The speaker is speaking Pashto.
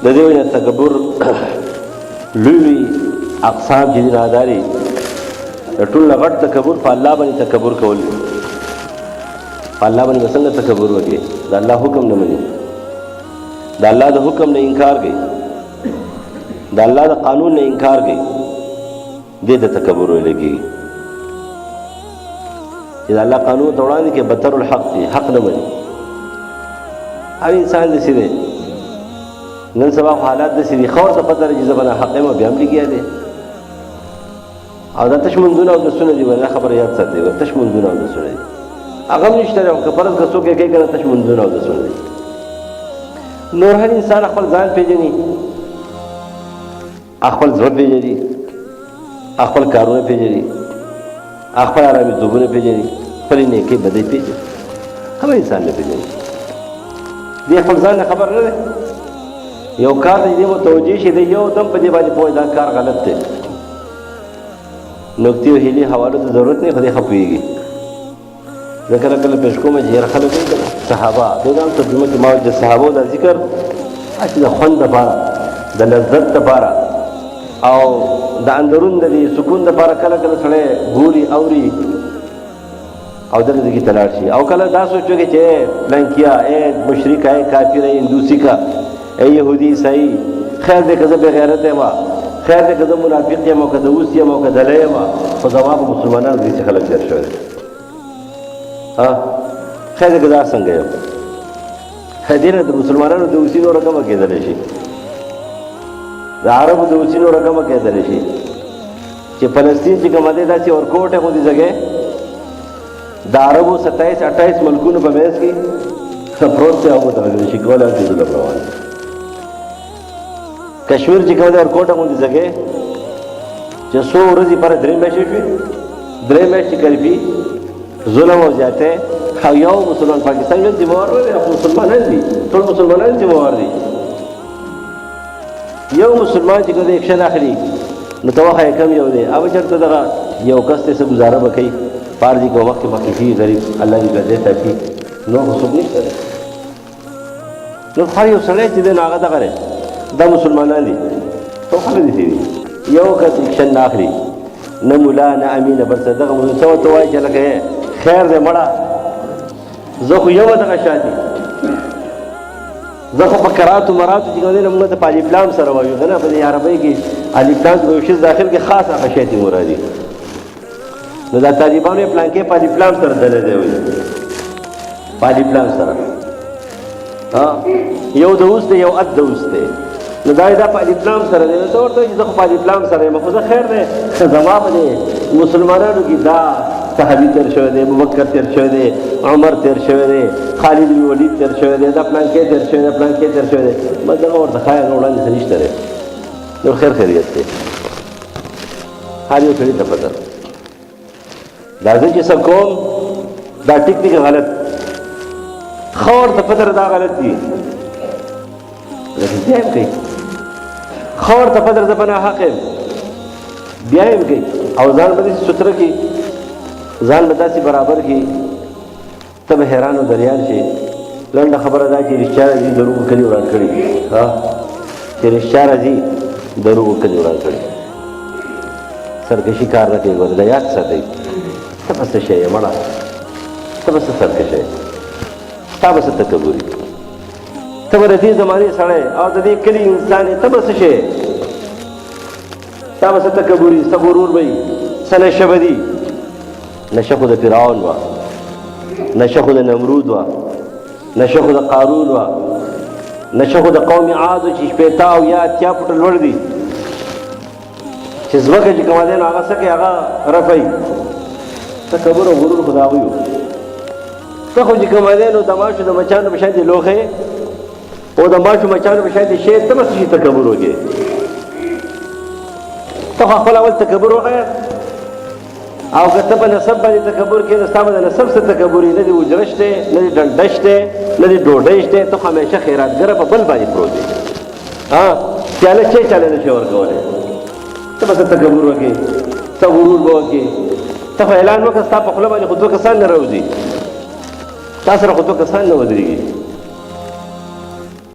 د دې وجه تکبر لوی اقسام چې دي ناداري ټول غټ تکبر په الله باندې تکبر کول په الله باندې څنګه تکبر وکړي د الله حکم نه مني د الله د حکم نه انکار کوي د الله د قانون نه انکار کوي دې د تکبر ویل کېږي چې د الله قانون ته وړاندې کې بدتر الحق دی حق نه مني هر انسان داسې دی نن سبا حالات داسې دي خور ته پته لري چې زه به ناحق یم بیا هم لګیا دی او دا تش منځونه او دسونه دي دا خبره یاد ساتئ تش منځونه او دسونه دي هغه هم نشته او که فرض که څوک یې کوي که نه تش منځونه او دسونه دي نور هر انسان خپل ځان پېژني خپل زړه پېژني خپل کارونه پېژني خپل ارامي ځوبونه پېژني خپلې نیکۍ بدۍ پېژني هر انسان نه پېژني دې خپل ځان نه خبر نه دی یو کار دی دې متوجه شي دی یو دم په دې باندې پوه دا کار غلط دی نکتې او هیلې حوالو ته ضرورت نه خو دې ښه پوهېږي زه کله کله پېښ کوم چې ډېر خلک وایي که نه صحابه دې دا هم ترجمه کې ما د صحابو دا ذکر چې د خوند دپاره د لذت دپاره او د اندرون د دې سکون دپاره کله کله سړی ګوري اوري او دغه ځای کې ته لاړ شي او کله دا سوچ وکړي چې فلانکیا مشرک کافر هندوسي کا یهودي عیسائی خیر دی که زه بېغیرته یم خیر دی که زه منافق یم او که د اوس یم او که دلی یم خو زما په مسلمانانو داسې خلک تېر شوی دی خیر دی که دا څنګه یم دې نه د مسلمانانو د اوسي نوره کمه کېدلی شي د عربو د اوسي نوره کمه کېدلی شي چې فلسطین چې کومه دی داسې ورکوټ غوندې ځګی د عربو 27-28 ملکونو په منځ کې پروت دی او متوجه شي کولی هم چې ظلم روان دی کشمیر چې کوم دی ورکوټه غوندې ځګی چې څو ورځې پاره 3 میاشتې شوې 3 میاشتې کرفي ظلم او زیاتی او یو مسلمان پاکستان یو ذمہوار نه دی مسلمانان دي ټول مسلمانان ذمہوار دي یو مسلمان چې کوم دی اکشن اخلي نو ته وښایه کم یو دی او چېرته دغه یو کس دی څه ګزاره به کوي پار دي که مخکې مخکې شي غریب الله دې ګردې ټاکي نور خو څوک نشته دی نو هر یو سړی چې دی نو هغه دغه دی دا مسلمانان دي ټول خلک دي یو کس اکشن نه اخلي نه ملا نه امین نه بل څه دغه څه ورته وایي چې لکه خیر دی مړه زه خو یو دغه شاتي زه خو په کراتو مراتو چې کوم دی نه موږ ته په الفلام سره وایو که نه په دې عربۍ کې الفلام به یو شیز داخل کې خاص هغه شی دي مرادي نو دا طالبانو یې پلانکې په الفلام سره دلی دی وایي په الفلام سره یو د اوس دی یو اد د اوس دی نو دا په الفلام سره دی نو ته ورته وایي چې زه خو په الفلام سره یم خو زه خیر دی زما په دې مسلمانانو کې دا صحابي تیر شوی دی ابوبکر تیر شوی دی عمر تیر شوی دی خالد بن ولید تیر شوی دی دا پلانکې تیر شوی دی پلانکې تیر شوی دی بس دغه ورته ښایي هغه وړاندې څه نشته دی نو خیر خیریت دی هر یو سړي ته پته دا زه چې څه کوم دا ټیک دی که غلط ښه ورته پته دا غلط دي لیکن بیا یې کوي ښه ورته پته زه په ناحق یم بیا یې کوي او ځان به داسې سوتره کړي ځان به داسې برابر کړي ته به حیران او دریان شي لنډه خبره دا چې رښتیا راځي دروغو کلي وران کړي چې رښتیا راځي دروغو کلي وران کړي سرکشي کار نه کوي ګوره دا یاد ساتئ ته به څه شی یې مړه ته به څه سرکشه یې تا به څه تکبر یې ته به د دې زمانې سړی او د دې کلي انسان یې ته به څه شی یې تا به څه تکبر یې څه غرور به یې څه نشه به دي نشه خو د فرعون وه نشه خو د نمرود وه نشه خو د قارون وه نشه خو د قوم عاد چې 80 او یا 80 فوټه لوړ دي چې ځمکه چې کومه دی نو هغه څه کوي هغه رفعي تکبر او غرور خو د هغوی وو ته خو چې کومه دی نو د ماشو د مچانو په شان دې لوښې او د ماشو مچانو په شان دې شی ته به څه شي تکبر وکړې ته خو خپل اول تکبر وښیه او که ته په نسب باندې تکبر کوې نو ستا به د نسب څه تکبر وي نه دې اجره شته نه دې ډنډه شته نه دې ډوډۍ شته ته خو همیشه خیراتګره په بل باندې پروت یې پیاله چی چاله نه شي ورکولی ته به څه تکبر وکړې څه غرور به وکړې ته خو اعلان وکړه ستا په خوله باندې خو 2 کسان نه راوځي تا سره خو 2 کسان نه ودرېږي